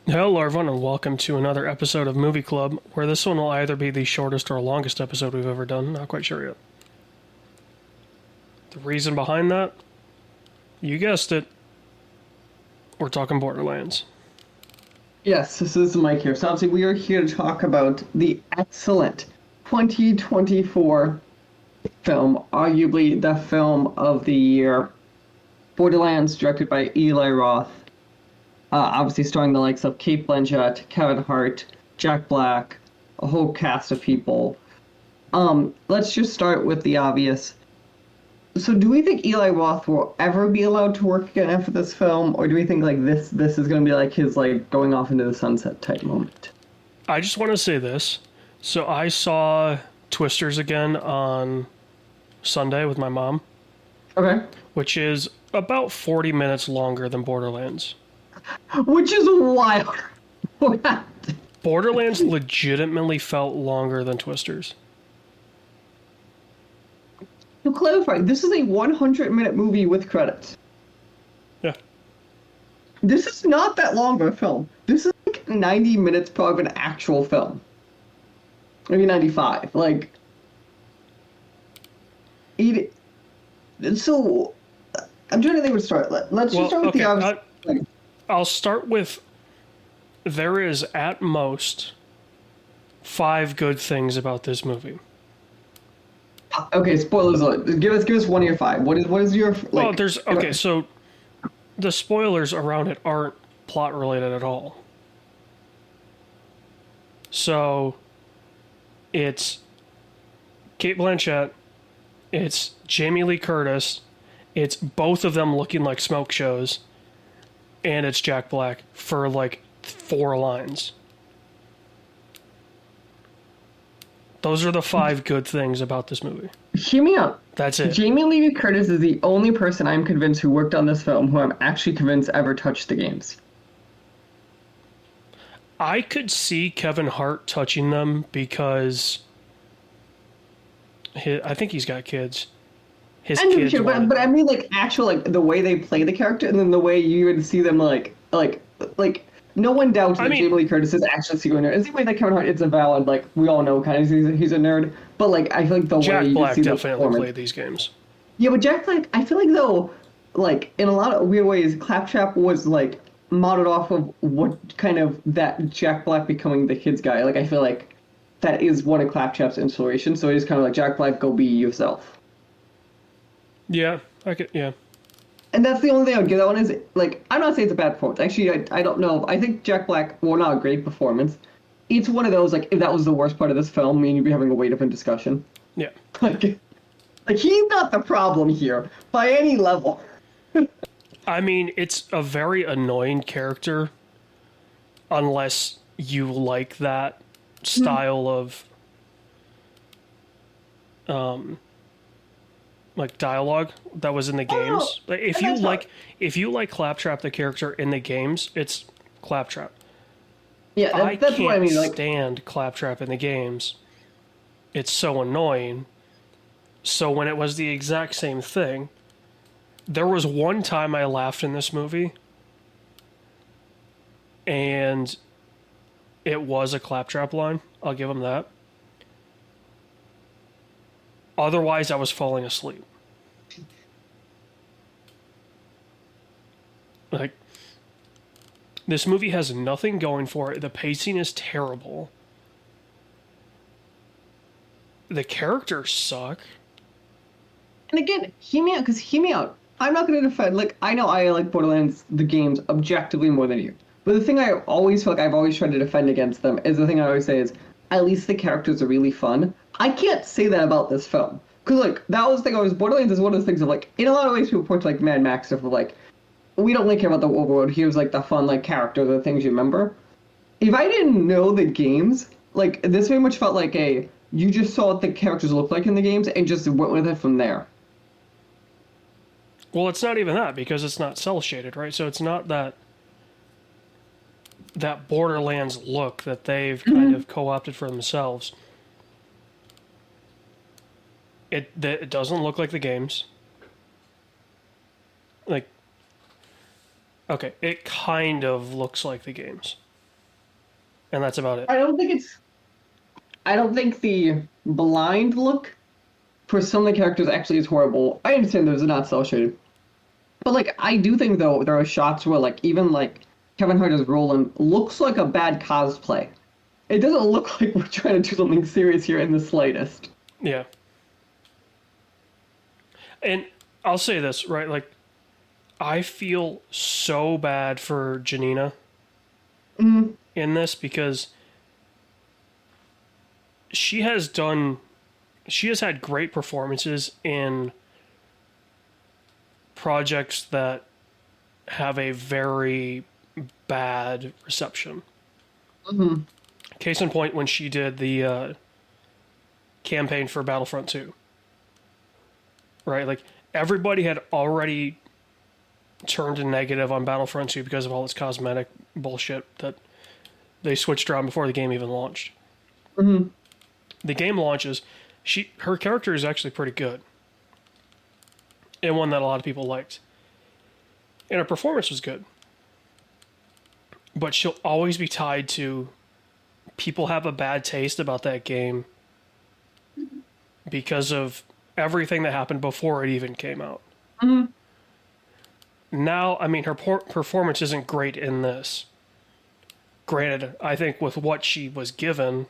Hello, everyone, and welcome to another episode of Movie Club, where this one will either be the shortest or longest episode we've ever done. Not quite sure yet. The reason behind that? You guessed it. We're talking Borderlands. Yes, this is Mike here. So obviously we are here to talk about the excellent 2024 film, arguably the film of the year, Borderlands, directed by Eli Roth. Obviously starring the likes of Kate Blanchett, Kevin Hart, Jack Black, a whole cast of people. Let's just start with the obvious. So do we think Eli Roth will ever be allowed to work again after this film, or do we think like this is going to be like his like going off into the sunset type moment? I just want to say this. So I saw Twisters again on Sunday with my mom, Okay. which is about 40 minutes longer than Borderlands. Which is wild. Borderlands legitimately felt longer than Twisters. To clarify, this is a 100-minute movie with credits. Yeah. This is not that long of a film. This is like 90 minutes of an actual film. Maybe 95. Like, so I'm trying to think where to start. Let's just start with the obvious. I'll start with there is at most 5 good things about this movie. Okay, spoilers alert. Give us one of your 5. What is your like? Well, there's okay, so the spoilers around it aren't plot related at all. So it's Kate Blanchett, it's Jamie Lee Curtis, it's both of them looking like smoke shows, and it's Jack Black for like 4 lines. Those are the 5 good things about this movie. Hear me out. That's it. Jamie Lee Curtis is the only person I'm convinced who worked on this film who I'm actually convinced ever touched the games. I could see Kevin Hart touching them because I think he's got kids. His And kids. sure, but I mean like actual like the way they play the character and then the way you would see them like no one doubts that Jamie Lee Curtis is actually secretly a nerd. It's the way that Kevin Hart is a valid, like we all know kind of he's a nerd, but like I feel like the Jack way you Black see the definitely performance. played these games. Yeah, but Jack Black, I feel like though, like in a lot of weird ways, Claptrap was like modeled off of what kind of that Jack Black becoming the kids guy. Like I feel like that is one of Claptrap's inspiration. So it's kind of like Jack Black, go be yourself. Yeah, I could. Yeah, And that's the only thing I would give that one is like I'm not saying it's a bad performance. Actually, I don't know. I think Jack Black, well, not a great performance. It's one of those like if that was the worst part of this film, me and you'd be having a way different discussion. yeah. Like he's not the problem here by any level. I mean, it's a very annoying character, unless you like that style of, like dialogue that was in the games. Like, if you like Claptrap the character in the games, it's Claptrap. Yeah, that's can't what I mean. Like, stand Claptrap in the games. It's so annoying. So when it was the exact same thing, there was one time I laughed in this movie, and it was a Claptrap line. I'll give him that. Otherwise, I was falling asleep. Like, this movie has nothing going for it. The pacing is terrible. The characters suck. and again, hear me out, because hear me out. I'm not going to defend, like, I know I like Borderlands, the games, objectively more than you. But the thing I always feel like I've always tried to defend against them is the thing I always say is, at least the characters are really fun. I can't say that about this film. Because, like, that was the thing I was, Borderlands is one of those things of, like, in a lot of ways people point to, like, Mad Max stuff of, like, we don't really care about the overworld. Here's, like, the fun, like, character, the things you remember. If I didn't know the games, like, this very much felt like you just saw what the characters look like in the games and just went with it from there. Well, it's not even that, because it's not cel shaded, right? So it's not that Borderlands look that they've kind of co-opted for themselves. It doesn't look like the games. Like, okay, it kind of looks like the games. and that's about it. I don't think the blind look for some of the characters actually is horrible. I understand those are not cel shaded. But like I do think though there are shots where like even like Kevin Hart as Roland looks like a bad cosplay. It doesn't look like we're trying to do something serious here in the slightest. Yeah. And I'll say this, right? Like, I feel so bad for Janina in this because she has had great performances in projects that have a very bad reception. Case in point, when she did the campaign for Battlefront 2. Right? Like, everybody had already turned a negative on Battlefront 2 because of all this cosmetic bullshit that they switched around before the game even launched. The game launches, her character is actually pretty good. And one that a lot of people liked. And her performance was good. But she'll always be tied to people have a bad taste about that game because of everything that happened before it even came out. Now, I mean, her performance isn't great in this. Granted, I think with what she was given,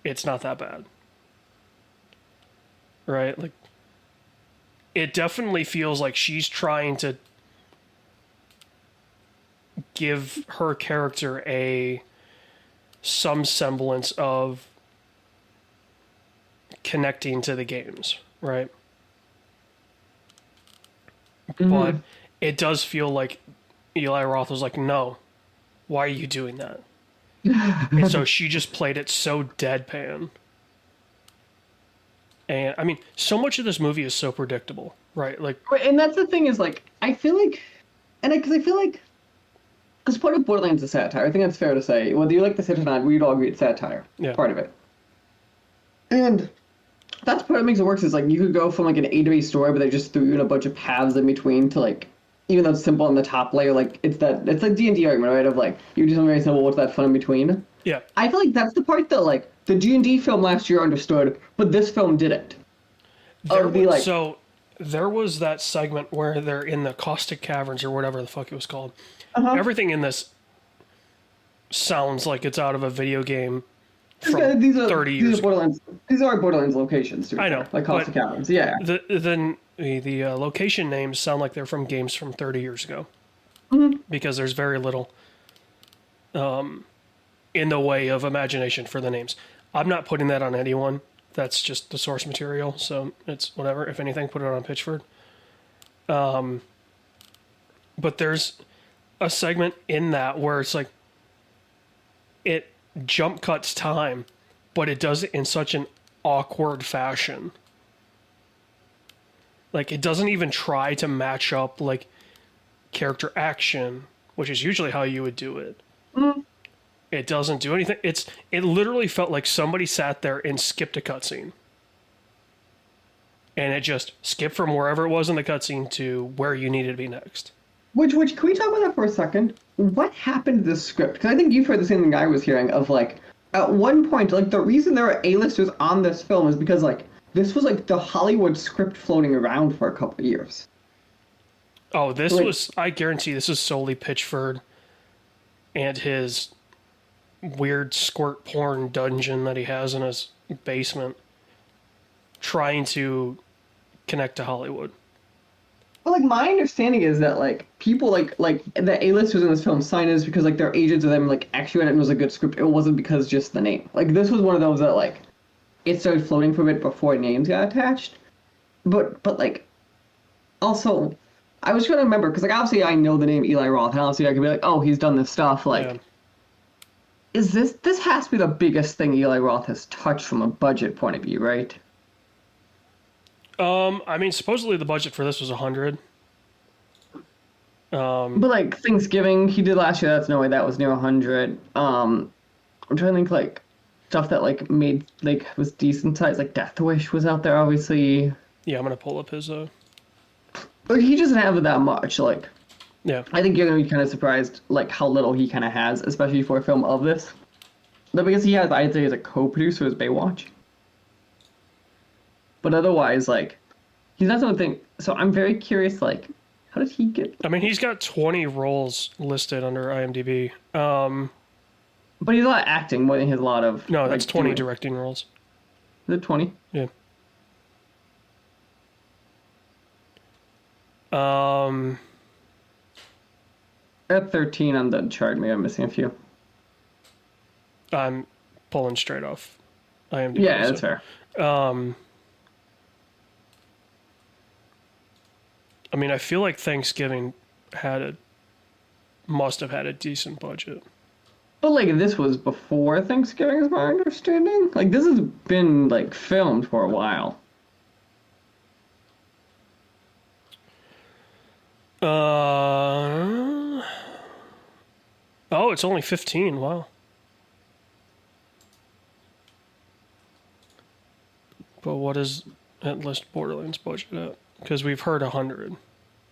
it's not that bad. Right? Like, it definitely feels like she's trying to give her character some semblance of connecting to the games, right? But it does feel like Eli Roth was like, no, why are you doing that? And so she just played it so deadpan. And I mean, so much of this movie is so predictable, right? Like, and that's the thing is like, I feel like, because part of Borderlands is satire. I think that's fair to say. Whether you like the satire or not, we'd all agree it's satire. Yeah. Part of it. And that's part that makes it work is like you could go from like an A to B story, but they just threw you in a bunch of paths in between to like, even though it's simple on the top layer, like it's like D&D argument, right? Of like you do something very simple, what's that fun in between? yeah. I feel like that's the part that like the D&D film last year understood, but this film didn't. So there was that segment where they're in the Caustic Caverns or whatever the fuck it was called. Everything in this sounds like it's out of a video game from 30 years ago. These are Borderlands locations, I know. Like Caustic Caverns, yeah. The location names sound like they're from games from 30 years ago. Because there's very little in the way of imagination for the names. I'm not putting that on anyone. That's just the source material, so it's whatever. If anything, put it on Pitchford. But there's a segment in that where it's like it jump cuts time, but it does it in such an awkward fashion. Like, it doesn't even try to match up like character action, which is usually how you would do it. It doesn't do anything. It literally felt like somebody sat there and skipped a cutscene. And it just skipped from wherever it was in the cutscene to where you needed to be next. Which can we talk about that for a second? What happened to this script? Because I think you've heard the same thing I was hearing of like, at one point, like the reason there are A-listers on this film is because like, this was like the Hollywood script floating around for a couple of years. Oh, I guarantee this is solely Pitchford and his weird squirt porn dungeon that he has in his basement trying to connect to Hollywood. Well, like my understanding is that like people like the A-listers in this film signed this because like their agents of them like actually read it and it was a good script. It wasn't because just the name. Like this was one of those that like it started floating for a bit before names got attached. But like also I was trying to remember because like obviously I know the name Eli Roth and obviously I could be like, oh, he's done this stuff. Like, yeah. Is this has to be the biggest thing Eli Roth has touched from a budget point of view, right? I mean, supposedly the budget for this was 100. But like Thanksgiving he did last year, that's no way that was near 100. I'm trying to think like stuff that like made like was decent size, like Death Wish was out there obviously. Yeah, I'm gonna pull up his But he doesn't have that much, like Yeah. I think you're gonna be kind of surprised, like how little he kind of has, especially for a film of this. But because he has, I'd say, as a co-producer as Baywatch. But otherwise, like, he's not something. So I'm very curious, like, how did he get? I mean, he's got 20 roles listed under IMDb. But he's a lot of acting more than he has a lot of. No, that's like, 20 doing. directing roles. Is it 20? Yeah. At 13 on the chart, maybe I'm missing a few. I'm pulling straight off IMDb. Yeah, that's fair. I mean, I feel like Thanksgiving must have had a decent budget. But like this was before Thanksgiving, is my understanding. Like this has been like filmed for a while. Oh, it's only 15. Wow. But what is at list Borderlands budget at? Because we've heard 100.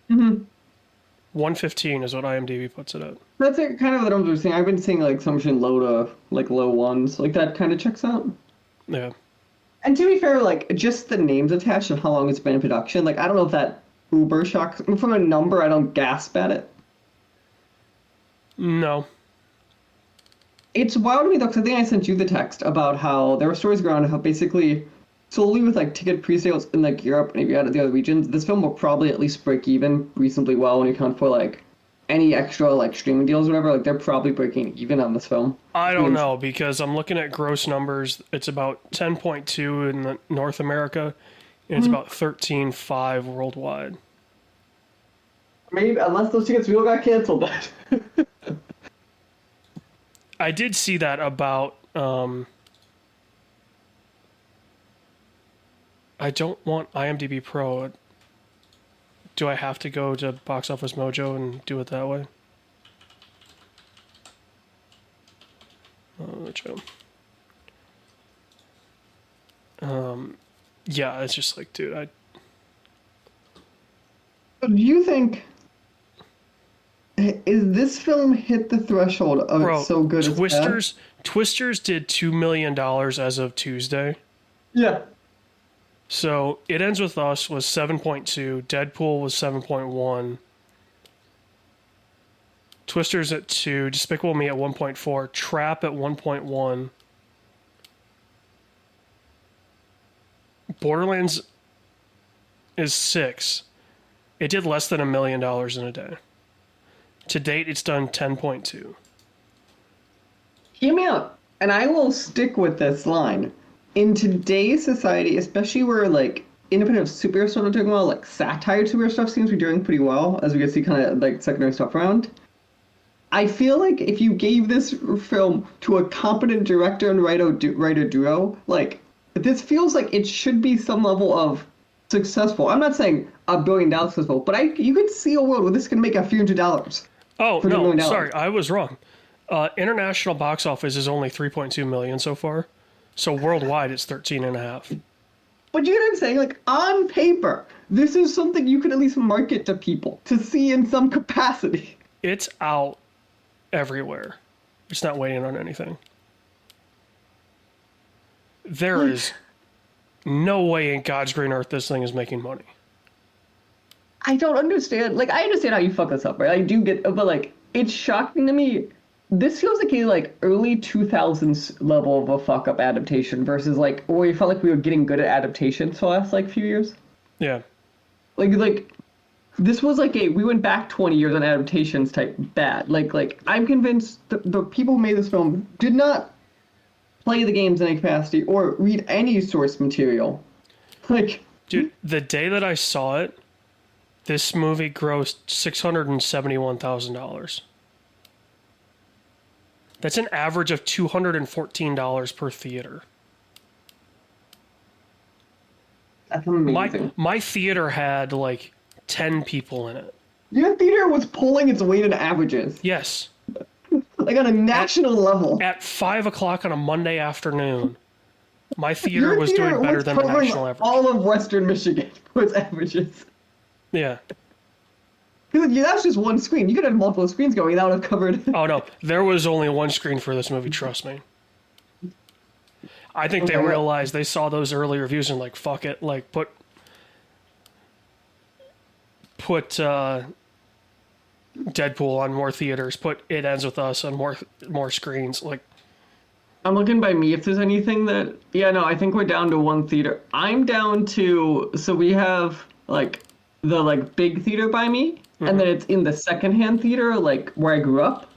115 is what IMDb puts it at. That's it, kind of what I'm saying. I've been seeing like some shit low to like low ones. Like that kind of checks out. Yeah. And to be fair, like just the names attached and how long it's been in production, like I don't know if that uber shocks from a number. I don't gasp at it. No. It's wild to me though, because I think I sent you the text about how there were stories around how basically solely with like ticket pre-sales in like Europe and if you add the other regions, this film will probably at least break even reasonably well when you account for like any extra like streaming deals or whatever. Like they're probably breaking even on this film. I don't know because I'm looking at gross numbers. It's about 10.2 in North America and it's about 13.5 worldwide. Maybe unless those tickets real got canceled. I did see that about I don't want IMDb Pro. Do I have to go to Box Office Mojo and do it that way? Mojo. Yeah, it's just like, dude, Do you think is this film hit the threshold of bro, it's so good Twisters did $2 million as of Tuesday. Yeah. So It Ends With Us was 7.2, Deadpool was 7.1, Twisters at 2, Despicable Me at 1.4, Trap at 1.1, Borderlands is 6. It did less than $1 million in a day. To date, it's done 10.2. Hear me out, and I will stick with this line. In today's society, especially where like independent superhero stuff are doing well, like satire superhero stuff seems to be doing pretty well, as we can see kind of like secondary stuff around. I feel like if you gave this film to a competent director and writer duo, like this feels like it should be some level of successful. I'm not saying $1 billion successful, but you could see a world where this can make a few $100. Oh, no, sorry, I was wrong. International box office is only 3.2 million so far. So worldwide, it's 13.5. But you know what I'm saying? Like, on paper, this is something you could at least market to people to see in some capacity. It's out everywhere. It's not waiting on anything. There is no way in God's green earth this thing is making money. I don't understand. Like, I understand how you fuck this up, right? I do get, but like, it's shocking to me. This feels like a like early 2000s level of a fuck up adaptation versus like where we felt like we were getting good at adaptations for the last like few years. Yeah. Like this was like we went back 20 years on adaptations type bad. Like I'm convinced the people who made this film did not play the games in any capacity or read any source material. Like, dude, the day that I saw it, this movie grossed $671,000. That's an average of $214 per theater. That's amazing. My theater had like 10 people in it. Your theater was pulling its weight in averages. Yes. Like on a national level. At 5 o'clock on a Monday afternoon, my theater was doing better than the national average. All of Western Michigan for its averages. Yeah. Because that's just one screen. You could have multiple screens going. That would have covered. Oh no, there was only one screen for this movie. Trust me. I think they Okay. realized they saw those early reviews and like fuck it, like put Deadpool on more theaters, put It Ends With Us on more screens. Like I'm looking by me if there's anything that. Yeah, no, I think we're down to one theater. I'm down to. So we have like the like big theater by me, and then it's in the secondhand theater, like where I grew up,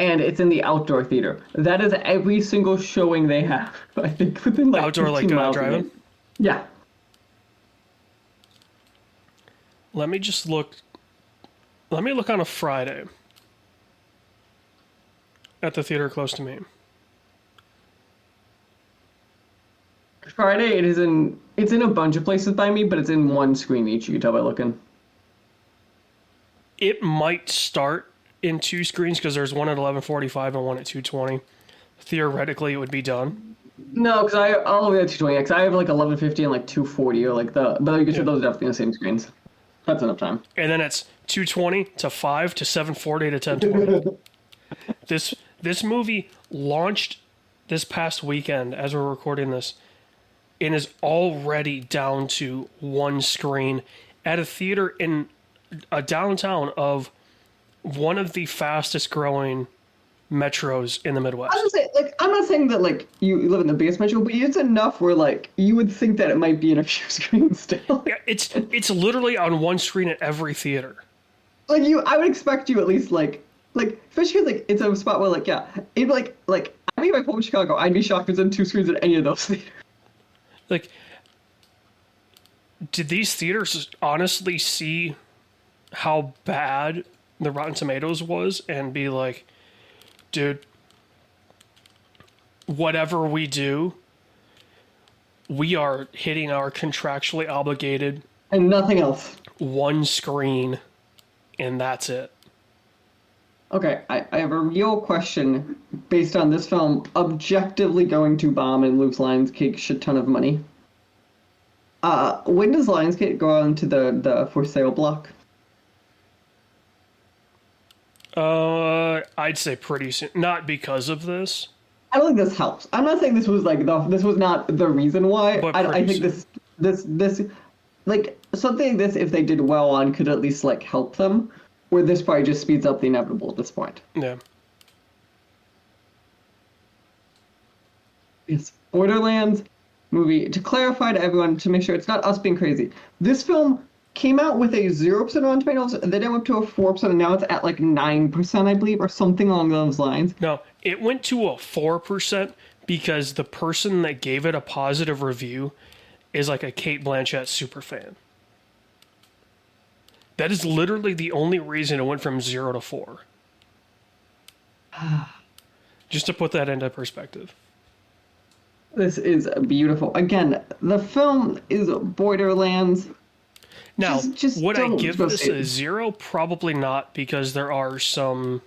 and it's in the outdoor theater. That is every single showing they have. I think within like outdoor, like 15 miles of driving. me. Yeah. Let me just look. Let me look on a Friday at the theater close to me. Friday, it is in. It's in a bunch of places by me, but it's in one screen each. You can tell by looking. It might start in two screens because there's one at 11:45 and one at 2:20. Theoretically, it would be done. No, because I'll only have 220. Because I have like 1150 and like 240, or like the. But you can see those are definitely on the same screens. That's enough time. And then it's 2:20 to 5 to 7:40 to 10:20. This movie launched this past weekend as we're recording this, and is already down to one screen at a theater in a downtown of one of the fastest growing metros in the Midwest. I was gonna say, like, I'm not saying that like you live in the biggest metro, but it's enough where like you would think that it might be in a few screens still. Yeah, it's literally on one screen at every theater. Like I would expect you at least like especially 'cause, like it's a spot where like yeah, it'd be like I mean, if I'm from Chicago, I'd be shocked if there's in two screens at any of those theaters. Like, did these theaters honestly see how bad the Rotten Tomatoes was and be like, dude, whatever we do, we are hitting our contractually obligated And nothing else. one screen, and that's it. Okay, I have a real question based on this film objectively going to bomb and lose Lionsgate shit ton of money. When does Lionsgate go on to the for sale block? I'd say pretty soon. Not because of this. I don't think this helps. I'm not saying this was like this was not the reason why. But I think pretty this like something like this, if they did well on, could at least like help them. Where this probably just speeds up the inevitable at this point. Yeah. Yes, Borderlands movie. To clarify to everyone, to make sure it's not us being crazy, this film came out with a 0% on Tomatoes, and then it went to a 4%, and now it's at like 9%, I believe, or something along those lines. No, it went to a 4% because the person that gave it a positive review is like a Kate Blanchett super fan. That is literally the only reason it went from 0 to 4. Just to put that into perspective. This is beautiful. Again, the film is Borderlands. Now, Just would I don't give go this see a it. 0? Probably not, because there are some...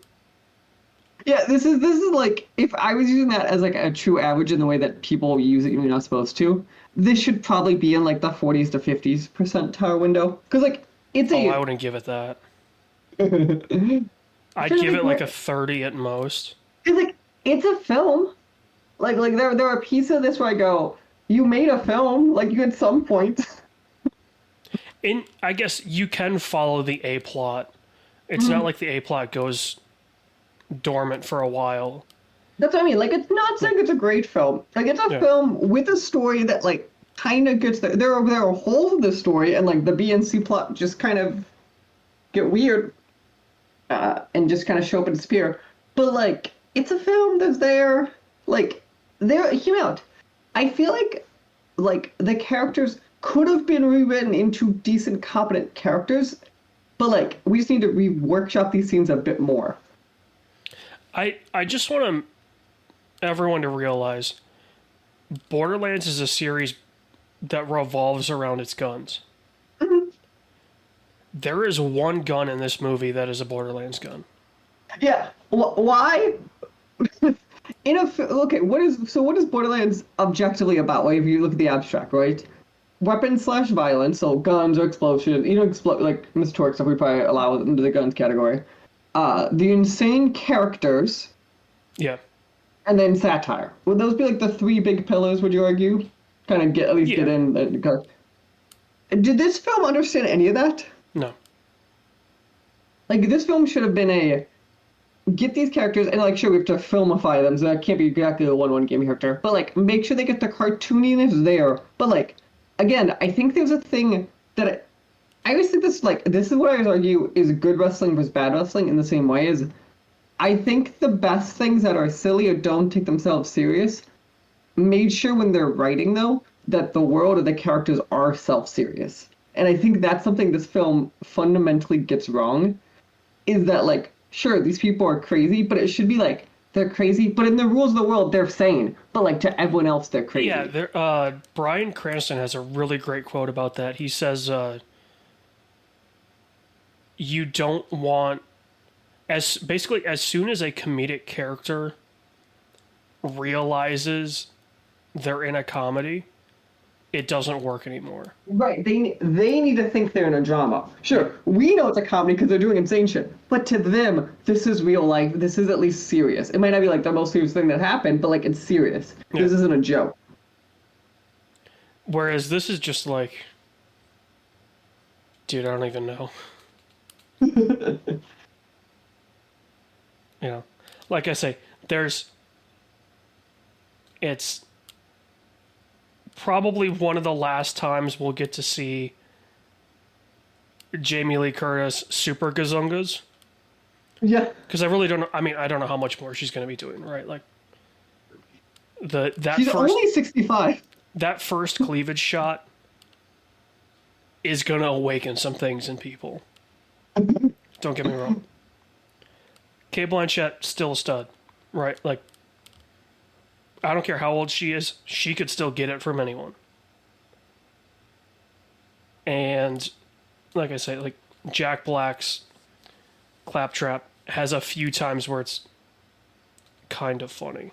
Yeah, this is like if I was using that as like a true average in the way that people use it, you're not supposed to. This should probably be in like the 40s to 50s percentile window, because like it's Oh, a. I wouldn't give it that. It's I'd give it like a 30 at most. like it's a film. Like there are pieces of this where I go, you made a film. Like you at some point. And I guess you can follow the A plot. It's not like the A plot goes dormant for a while. That's what I mean. Like, it's not saying it's a great film. Like, it's a Yeah. film with a story that, like, kind of gets there. There are holes in the story, and, like, the B and C plot just kind of get weird and just kind of show up and disappear. But, like, it's a film that's there. Like, hear me out. I feel like, the characters could have been rewritten into decent, competent characters, but, like, we just need to workshop these scenes a bit more. I just want everyone to realize Borderlands is a series that revolves around its guns. There is one gun in this movie that is a Borderlands gun. Yeah. Why? Okay, what is Borderlands objectively about? Like, if you look at the abstract, right? weapons slash violence, so guns or explosions, like Miss Torque stuff we probably allow into the guns category. The insane characters, Yeah. and then satire. Would those be like the three big pillars, would you argue? Kind of get Yeah. in. Did this film understand any of that? No. Like, this film should have been a get these characters, and like, sure, we have to filmify them, so that can't be exactly a one game character, but like, make sure they get the cartooniness there. But like, again, I think there's a thing that I always think this is what I always argue is good wrestling versus bad wrestling in the same way is I think the best things that are silly or don't take themselves serious made sure when they're writing, though, that the world or the characters are self-serious. And I think that's something this film fundamentally gets wrong, is that, like, sure, these people are crazy, but it should be like, they're crazy, but in the rules of the world, they're sane. But, like, to everyone else, they're crazy. Yeah, Bryan Cranston has a really great quote about that. He says, you don't want... as soon as a comedic character realizes they're in a comedy, it doesn't work anymore. Right. They need to think they're in a drama. Sure, we know it's a comedy because they're doing insane shit. But to them, this is real life. This is at least serious. It might not be like the most serious thing that happened, but like it's serious. Yeah. This isn't a joke. Whereas this is just like, dude, I don't even know. You know, like I say, it's probably one of the last times we'll get to see Jamie Lee Curtis super gazungas. Yeah. Because I really don't know. I mean, I don't know how much more she's going to be doing, right? Like, She's only 65. That first cleavage shot is going to awaken some things in people. Don't get me wrong. Cate Blanchett, still a stud, right? Like, I don't care how old she is, she could still get it from anyone. And, like I say, like, Jack Black's Claptrap has a few times where it's kind of funny.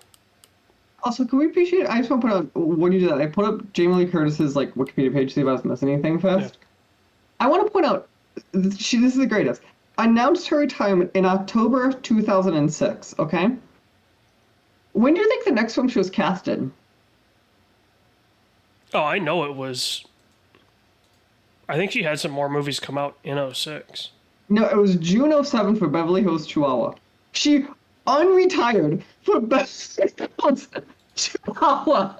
Also, can we appreciate? I just want to put up when you do that. I put up Jamie Lee Curtis's like Wikipedia page to see if I was missing anything fast. Yeah. I want to point out this is the greatest. Announced her retirement in October 2006. Okay. When do you think the next film she was cast in? Oh, I know it was. I think she had some more movies come out in 2006. No, it was June 07 for Beverly Hills Chihuahua. She unretired for Beverly Hills Chihuahua.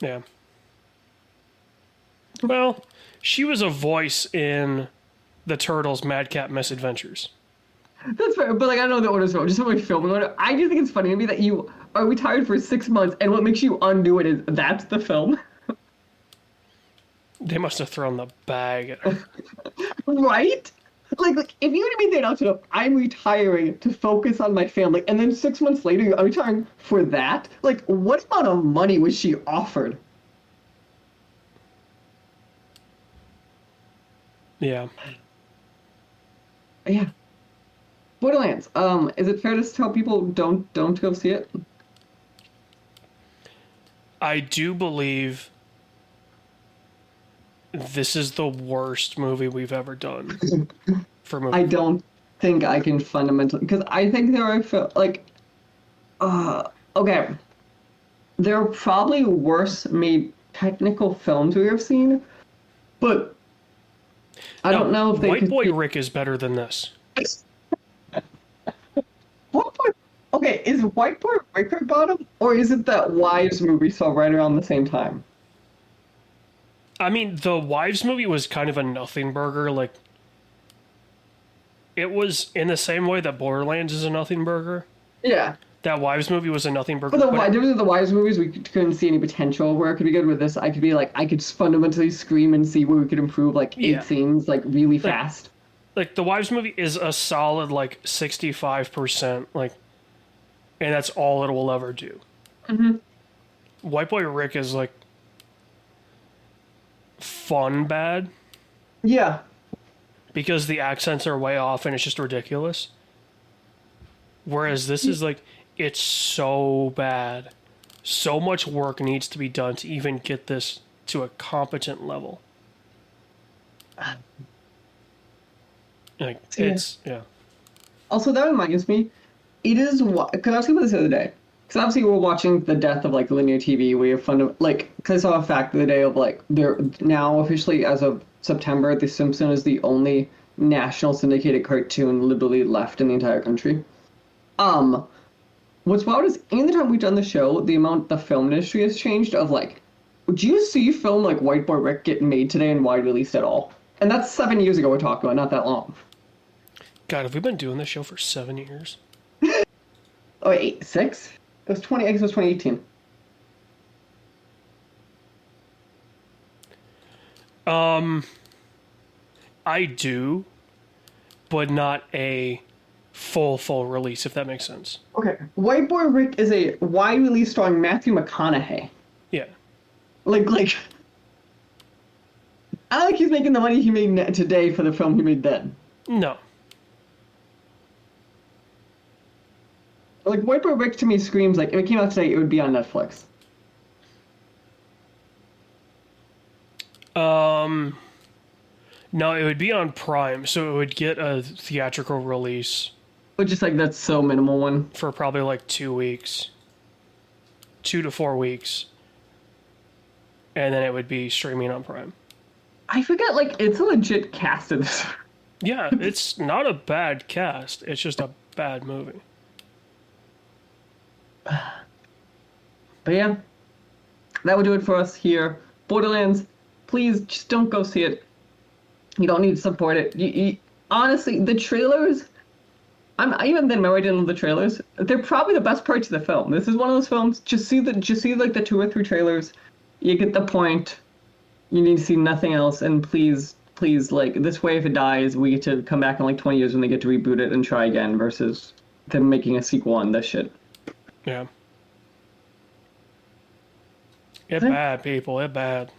Yeah. Well, she was a voice in the Turtles' Madcap Misadventures. That's fair, but like I don't know the order's wrong. Just how we filming order. I just think it's funny to me that you are retired for 6 months, and what makes you undo it is that's the film. They must have thrown the bag at her. Right? Like if you would have made the announcement of I'm retiring to focus on my family, and then 6 months later I'm retiring for that, like what amount of money was she offered? Yeah. Yeah. Borderlands. Is it fair to tell people don't go see it? I do believe this is the worst movie we've ever done for movie. I don't think I can fundamentally, because I think there are okay. There are probably worse made technical films we have seen, but I don't know if they White Boy Rick is better than this. Okay, is White Boy Rick our bottom, or is it that Wives movie saw right around the same time? I mean, the Wives movie was kind of a nothing burger. Like, it was in the same way that Borderlands is a nothing burger. Yeah. That Wives movie was a nothing burger. But the Wives movies, we couldn't see any potential where it could be good. With this, I could be like, I could fundamentally scream and see where we could improve, like, 8 scenes, like, really fast. Like, the Wives movie is a solid, like, 65%, like, and that's all it will ever do. Mm-hmm. White Boy Rick is, like, fun bad. Yeah. Because the accents are way off and it's just ridiculous. Whereas this is, like, It's so bad. So much work needs to be done to even get this to a competent level. Like, Yeah. yeah. Also, that reminds me, it is what, because I was thinking about this the other day. Because obviously we're watching the death of like linear TV. We have fun of like, because I saw a fact the other day of like they're now officially as of September, The Simpsons is the only national syndicated cartoon literally left in the entire country. Um, what's wild is in the time we've done the show, the amount the film industry has changed. Of like, would you see film like White Boy Rick get made today and wide released at all? And that's 7 years ago we're talking about, not that long. God, have we been doing this show for 7 years? Oh, wait, 6? It was 20. I guess it was 2018. I do, but not a full release, if that makes sense. Okay. White Boy Rick is a wide release starring Matthew McConaughey. Yeah. Like, I don't think he's making the money he made today for the film he made then. No. Like, White Boy Rick to me screams like if it came out today, it would be on Netflix. No, it would be on Prime, so it would get a theatrical release But just like that's so minimal one. for probably like 2 weeks, 2 to 4 weeks, and then it would be streaming on Prime. I forget, like, it's a legit cast of this. Yeah, it's not a bad cast. It's just a bad movie. But yeah, that would do it for us here. Borderlands, please just don't go see it. You don't need to support it. Honestly, the trailers. Even then, I didn't love the trailers. They're probably the best parts of the film. This is one of those films. Just see like the 2 or 3 trailers. You get the point. You need to see nothing else. And please, like this way, if it dies, we get to come back in like 20 years when they get to reboot it and try again. Versus them making a sequel on this shit. Yeah. It bad, people. It bad.